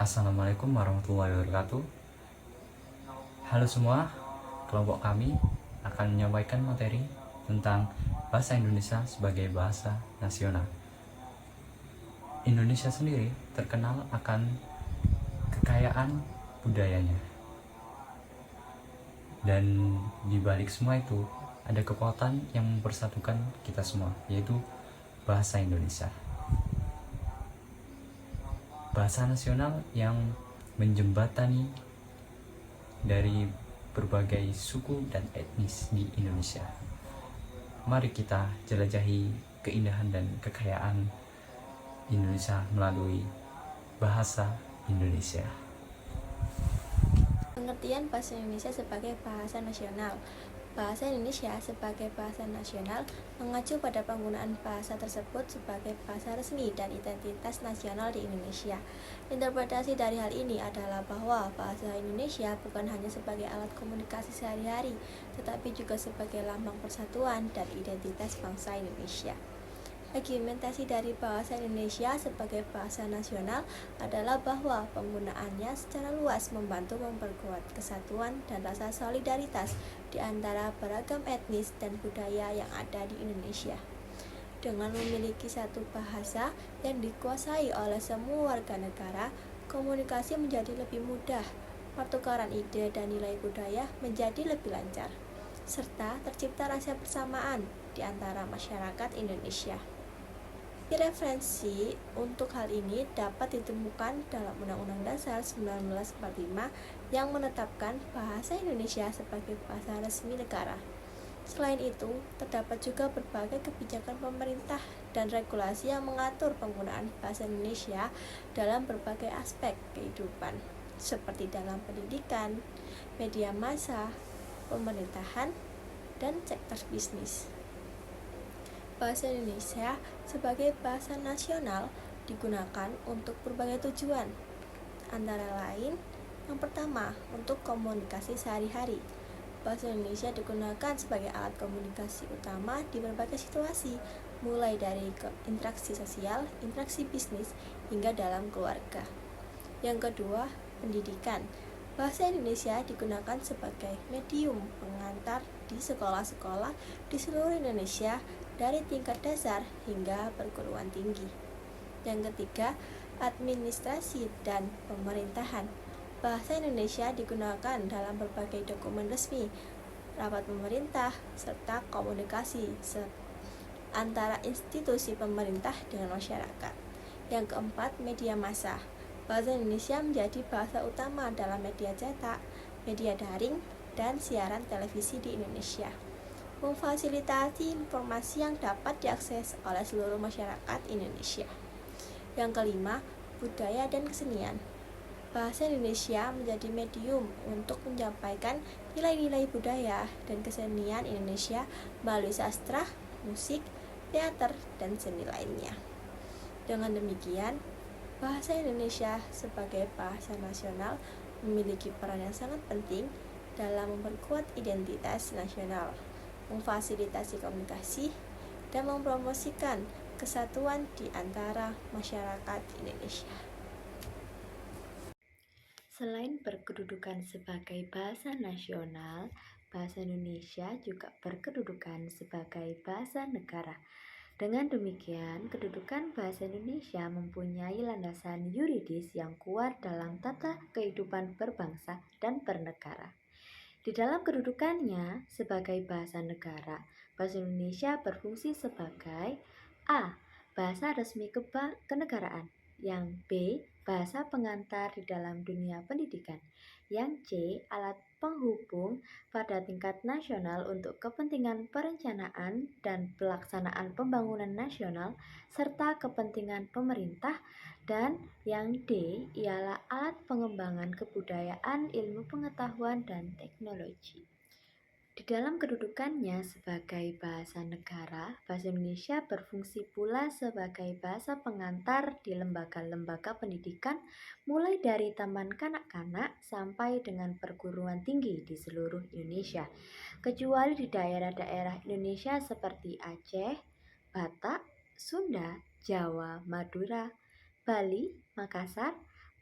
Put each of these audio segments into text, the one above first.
Assalamualaikum warahmatullahi wabarakatuh. Halo semua, kelompok kami akan menyampaikan materi tentang bahasa Indonesia sebagai bahasa nasional. Indonesia sendiri terkenal akan kekayaan budayanya. Dan di balik semua itu ada kekuatan yang mempersatukan kita semua, yaitu bahasa Indonesia. Bahasa nasional yang menjembatani dari berbagai suku dan etnis di Indonesia. Mari kita jelajahi keindahan dan kekayaan Indonesia melalui bahasa Indonesia. Pengertian bahasa Indonesia sebagai bahasa nasional. Bahasa Indonesia sebagai bahasa nasional mengacu pada penggunaan bahasa tersebut sebagai bahasa resmi dan identitas nasional di Indonesia. Interpretasi dari hal ini adalah bahwa bahasa Indonesia bukan hanya sebagai alat komunikasi sehari-hari, tetapi juga sebagai lambang persatuan dan identitas bangsa Indonesia. Argumentasi dari bahasa Indonesia sebagai bahasa nasional adalah bahwa penggunaannya secara luas membantu memperkuat kesatuan dan rasa solidaritas di antara beragam etnis dan budaya yang ada di Indonesia. Dengan memiliki satu bahasa yang dikuasai oleh semua warga negara, komunikasi menjadi lebih mudah, pertukaran ide dan nilai budaya menjadi lebih lancar, serta tercipta rasa persamaan di antara masyarakat Indonesia. Referensi untuk hal ini dapat ditemukan dalam Undang-Undang Dasar 1945 yang menetapkan bahasa Indonesia sebagai bahasa resmi negara. Selain itu, terdapat juga berbagai kebijakan pemerintah dan regulasi yang mengatur penggunaan bahasa Indonesia dalam berbagai aspek kehidupan, seperti dalam pendidikan, media massa, pemerintahan, dan sektor bisnis. Bahasa Indonesia sebagai bahasa nasional digunakan untuk berbagai tujuan, antara lain yang pertama, untuk komunikasi sehari-hari. Bahasa Indonesia digunakan sebagai alat komunikasi utama di berbagai situasi, mulai dari interaksi sosial, interaksi bisnis, hingga dalam keluarga. Yang kedua, pendidikan. Bahasa Indonesia digunakan sebagai medium pengantar di sekolah-sekolah di seluruh Indonesia dari tingkat dasar hingga perguruan tinggi. Yang ketiga, administrasi dan pemerintahan. Bahasa Indonesia digunakan dalam berbagai dokumen resmi, rapat pemerintah, serta komunikasi antara institusi pemerintah dengan masyarakat. Yang keempat, media massa. Bahasa Indonesia menjadi bahasa utama dalam media cetak, media daring, dan siaran televisi di Indonesia, memfasilitasi informasi yang dapat diakses oleh seluruh masyarakat Indonesia. Yang kelima, budaya dan kesenian. Bahasa Indonesia menjadi medium untuk menyampaikan nilai-nilai budaya dan kesenian Indonesia melalui sastra, musik, teater, dan seni lainnya. Dengan demikian, bahasa Indonesia sebagai bahasa nasional memiliki peran yang sangat penting dalam memperkuat identitas nasional, memfasilitasi komunikasi, dan mempromosikan kesatuan di antara masyarakat Indonesia. Selain berkedudukan sebagai bahasa nasional, bahasa Indonesia juga berkedudukan sebagai bahasa negara. Dengan demikian, kedudukan bahasa Indonesia mempunyai landasan yuridis yang kuat dalam tata kehidupan berbangsa dan bernegara. Di dalam kedudukannya sebagai bahasa negara, bahasa Indonesia berfungsi sebagai A. Bahasa resmi kenegaraan, yang B. Bahasa pengantar di dalam dunia pendidikan, yang C. Alat penghubung pada tingkat nasional untuk kepentingan perencanaan dan pelaksanaan pembangunan nasional serta kepentingan pemerintah, dan yang D ialah alat pengembangan kebudayaan, ilmu pengetahuan, dan teknologi. Di dalam kedudukannya sebagai bahasa negara, bahasa Indonesia berfungsi pula sebagai bahasa pengantar di lembaga-lembaga pendidikan, mulai dari taman kanak-kanak sampai dengan perguruan tinggi di seluruh Indonesia, kecuali di daerah-daerah Indonesia seperti Aceh, Batak, Sunda, Jawa, Madura, Bali, Makassar,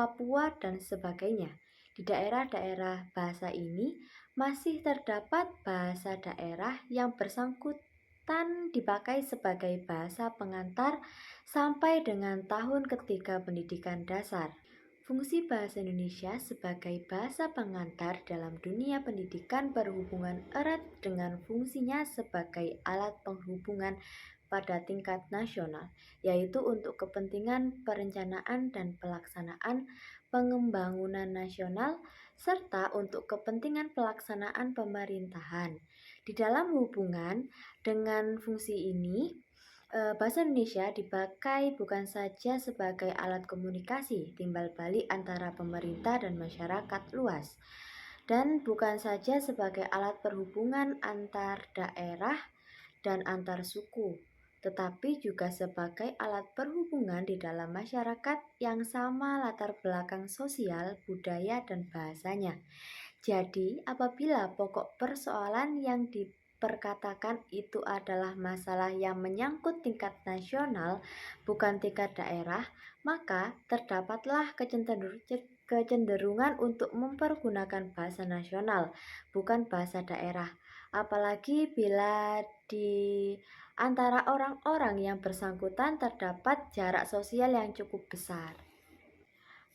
Papua, dan sebagainya. Di daerah-daerah bahasa ini masih terdapat bahasa daerah yang bersangkutan dipakai sebagai bahasa pengantar sampai dengan tahun ketiga pendidikan dasar. Fungsi bahasa Indonesia sebagai bahasa pengantar dalam dunia pendidikan berhubungan erat dengan fungsinya sebagai alat penghubungan pada tingkat nasional, yaitu untuk kepentingan perencanaan dan pelaksanaan pembangunan nasional serta untuk kepentingan pelaksanaan pemerintahan. Di dalam hubungan dengan fungsi ini, bahasa Indonesia dipakai bukan saja sebagai alat komunikasi timbal balik antara pemerintah dan masyarakat luas, dan bukan saja sebagai alat perhubungan antar daerah dan antar suku, tetapi juga sebagai alat perhubungan di dalam masyarakat yang sama latar belakang sosial, budaya, dan bahasanya. Jadi, apabila pokok persoalan yang diperkatakan itu adalah masalah yang menyangkut tingkat nasional, bukan tingkat daerah, maka terdapatlah kecenderungan untuk mempergunakan bahasa nasional, bukan bahasa daerah. Apalagi bila di antara orang-orang yang bersangkutan terdapat jarak sosial yang cukup besar.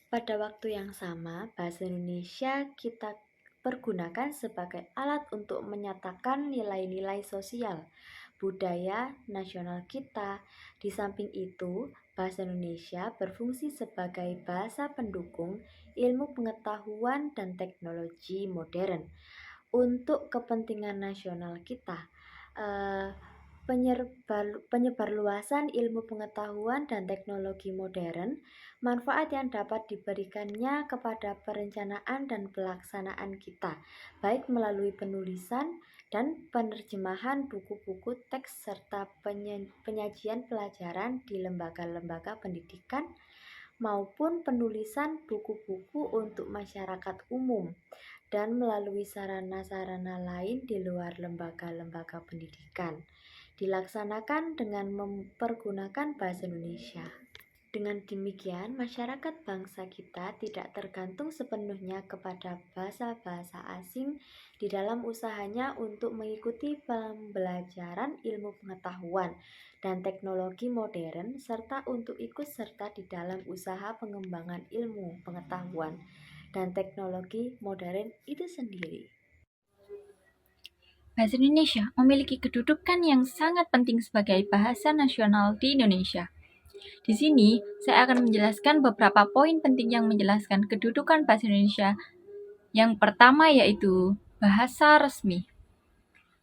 Pada waktu yang sama, bahasa Indonesia kita pergunakan sebagai alat untuk menyatakan nilai-nilai sosial, budaya nasional kita. Di samping itu, bahasa Indonesia berfungsi sebagai bahasa pendukung ilmu pengetahuan dan teknologi modern untuk kepentingan nasional kita. Penyebarluasan ilmu pengetahuan dan teknologi modern, manfaat yang dapat diberikannya kepada perencanaan dan pelaksanaan kita, baik melalui penulisan dan penerjemahan buku-buku teks serta penyajian pelajaran di lembaga-lembaga pendidikan, maupun penulisan buku-buku untuk masyarakat umum, dan melalui sarana-sarana lain di luar lembaga-lembaga pendidikan, dilaksanakan dengan mempergunakan bahasa Indonesia. Dengan demikian, masyarakat bangsa kita tidak tergantung sepenuhnya kepada bahasa-bahasa asing di dalam usahanya untuk mengikuti pembelajaran ilmu pengetahuan dan teknologi modern, serta untuk ikut serta di dalam usaha pengembangan ilmu pengetahuan dan teknologi modern itu sendiri. Bahasa Indonesia memiliki kedudukan yang sangat penting sebagai bahasa nasional di Indonesia. Di sini, saya akan menjelaskan beberapa poin penting yang menjelaskan kedudukan bahasa Indonesia. Yang pertama yaitu bahasa resmi.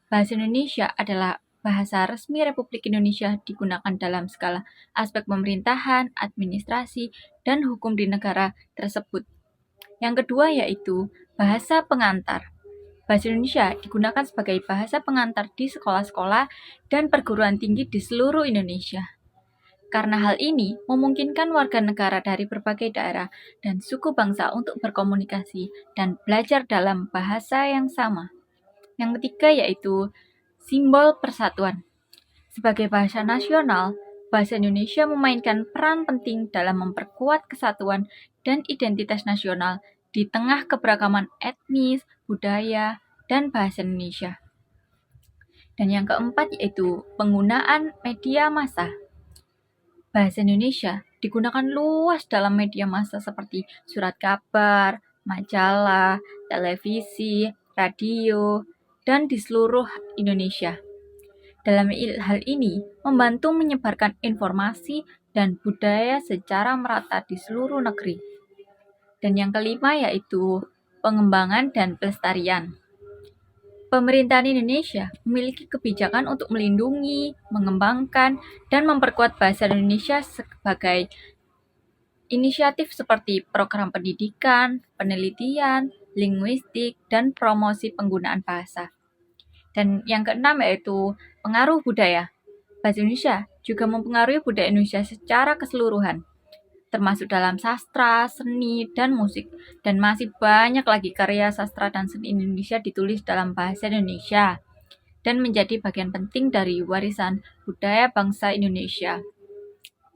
Bahasa Indonesia adalah bahasa resmi Republik Indonesia, digunakan dalam segala aspek pemerintahan, administrasi, dan hukum di negara tersebut. Yang kedua yaitu bahasa pengantar. Bahasa Indonesia digunakan sebagai bahasa pengantar di sekolah-sekolah dan perguruan tinggi di seluruh Indonesia. Karena hal ini memungkinkan warga negara dari berbagai daerah dan suku bangsa untuk berkomunikasi dan belajar dalam bahasa yang sama. Yang ketiga yaitu simbol persatuan. Sebagai bahasa nasional, bahasa Indonesia memainkan peran penting dalam memperkuat kesatuan dan identitas nasional di tengah keberagaman etnis, budaya, dan bahasa Indonesia. Dan yang keempat yaitu penggunaan media massa. Bahasa Indonesia digunakan luas dalam media massa seperti surat kabar, majalah, televisi, radio, dan di seluruh Indonesia. Dalam hal ini, membantu menyebarkan informasi dan budaya secara merata di seluruh negeri. Dan yang kelima yaitu pengembangan dan pelestarian. Pemerintahan Indonesia memiliki kebijakan untuk melindungi, mengembangkan, dan memperkuat bahasa Indonesia sebagai inisiatif seperti program pendidikan, penelitian, linguistik, dan promosi penggunaan bahasa. Dan yang keenam yaitu pengaruh budaya. Bahasa Indonesia juga mempengaruhi budaya Indonesia secara keseluruhan, termasuk dalam sastra, seni, dan musik. Dan masih banyak lagi karya sastra dan seni Indonesia ditulis dalam bahasa Indonesia dan menjadi bagian penting dari warisan budaya bangsa Indonesia.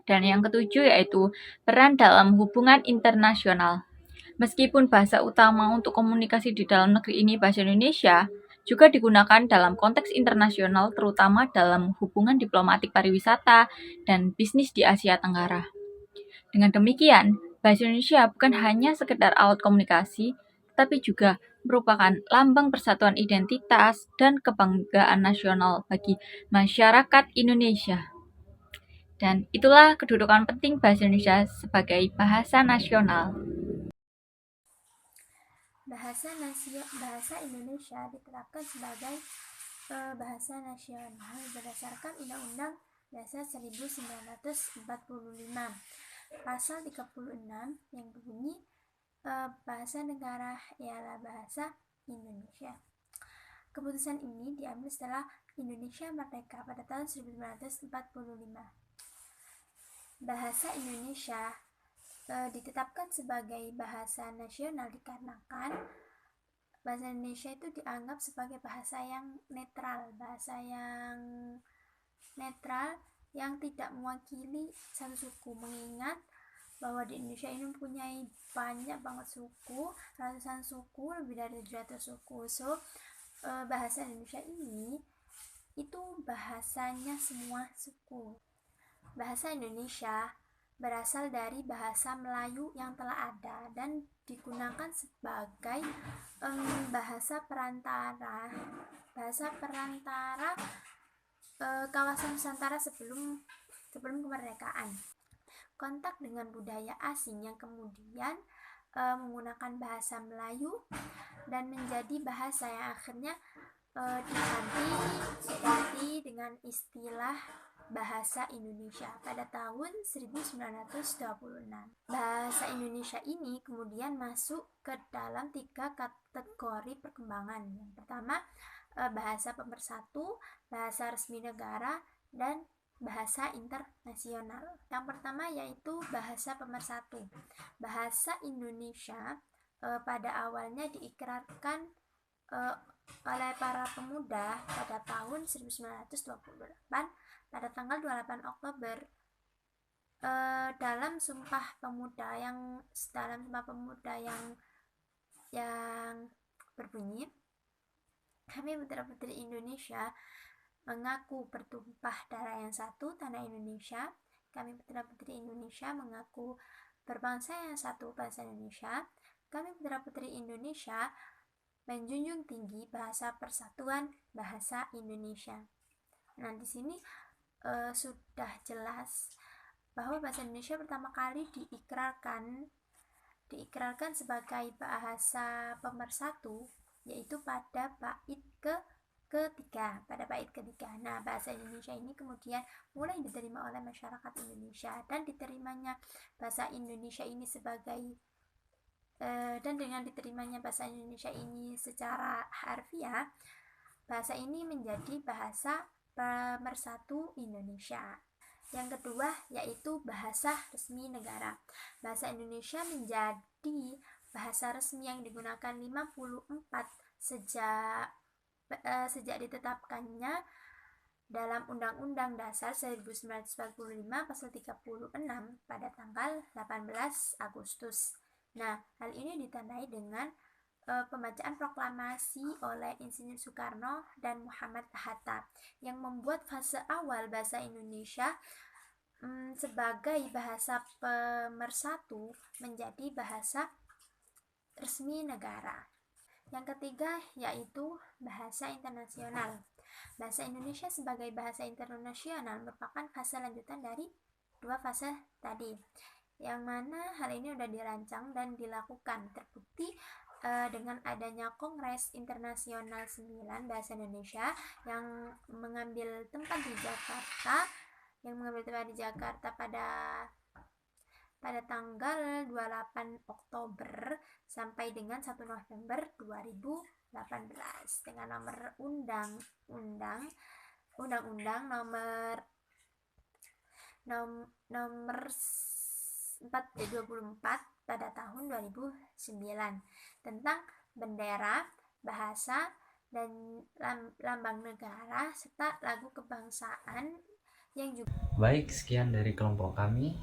Dan yang ketujuh yaitu peran dalam hubungan internasional. Meskipun bahasa utama untuk komunikasi di dalam negeri ini bahasa Indonesia, juga digunakan dalam konteks internasional terutama dalam hubungan diplomatik pariwisata dan bisnis di Asia Tenggara. Dengan demikian, bahasa Indonesia bukan hanya sekedar alat komunikasi, tetapi juga merupakan lambang persatuan identitas dan kebanggaan nasional bagi masyarakat Indonesia. Dan itulah kedudukan penting bahasa Indonesia sebagai bahasa nasional. Bahasa Indonesia ditetapkan sebagai bahasa nasional berdasarkan Undang-Undang Dasar 1945. Pasal 36 yang berbunyi bahasa negara ialah bahasa Indonesia. Keputusan ini diambil setelah Indonesia merdeka pada tahun 1945. Bahasa Indonesia ditetapkan sebagai bahasa nasional dikarenakan bahasa Indonesia itu dianggap sebagai bahasa yang netral yang tidak mewakili satu suku, mengingat bahwa di Indonesia ini mempunyai banyak banget suku, ratusan suku, lebih dari 700 suku. Bahasa Indonesia ini itu bahasanya semua suku. Bahasa Indonesia berasal dari bahasa Melayu yang telah ada dan digunakan sebagai bahasa perantara kawasan Nusantara sebelum kemerdekaan. Kontak dengan budaya asing yang kemudian menggunakan bahasa Melayu dan menjadi bahasa yang akhirnya diganti dengan istilah bahasa Indonesia pada tahun 1926. Bahasa Indonesia ini kemudian masuk ke dalam 3 kategori perkembangan. Yang pertama, bahasa pemersatu, bahasa resmi negara, dan bahasa internasional. Yang pertama yaitu bahasa pemersatu. Bahasa Indonesia pada awalnya diikrarkan oleh para pemuda pada tahun 1928 pada tanggal 28 Oktober dalam Sumpah Pemuda yang berbunyi, kami putra-putri Indonesia mengaku bertumpah darah yang satu, tanah Indonesia. Kami putra-putri Indonesia mengaku berbangsa yang satu, bangsa Indonesia. Kami putra-putri Indonesia menjunjung tinggi bahasa persatuan bahasa Indonesia. Nah, di sini sudah jelas bahwa bahasa Indonesia pertama kali diikrarkan sebagai bahasa pemersatu yaitu pada bait ketiga. Nah, bahasa Indonesia ini kemudian mulai diterima oleh masyarakat Indonesia, dan diterimanya bahasa Indonesia ini dengan diterimanya bahasa Indonesia ini secara harfiah, bahasa ini menjadi bahasa pemersatu Indonesia. Yang kedua yaitu bahasa resmi negara. Bahasa Indonesia menjadi bahasa resmi yang digunakan 54 sejak ditetapkannya dalam Undang-Undang Dasar 1945 pasal 36 pada tanggal 18 Agustus. Nah, hal ini ditandai dengan pembacaan proklamasi oleh Insinyur Soekarno dan Muhammad Hatta yang membuat fase awal bahasa Indonesia sebagai bahasa pemersatu menjadi bahasa resmi negara. Yang ketiga yaitu bahasa internasional. Bahasa Indonesia sebagai bahasa internasional merupakan fase lanjutan dari 2 fase tadi, yang mana hal ini sudah dirancang dan dilakukan, terbukti dengan adanya Kongres Internasional 9 Bahasa Indonesia yang mengambil tempat di Jakarta pada tanggal 28 Oktober sampai dengan 1 November 2018 dengan nomor undang-undang nomor 24 pada tahun 2009 tentang bendera, bahasa, dan lambang negara serta lagu kebangsaan yang juga Baik, sekian dari kelompok kami.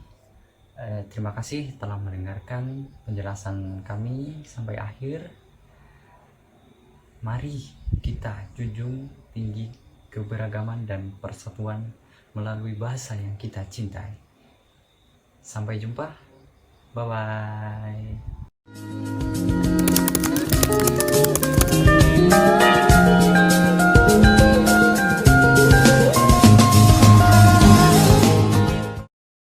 Terima kasih telah mendengarkan penjelasan kami sampai akhir. Mari kita junjung tinggi keberagaman dan persatuan melalui bahasa yang kita cintai. Sampai jumpa. Bye-bye.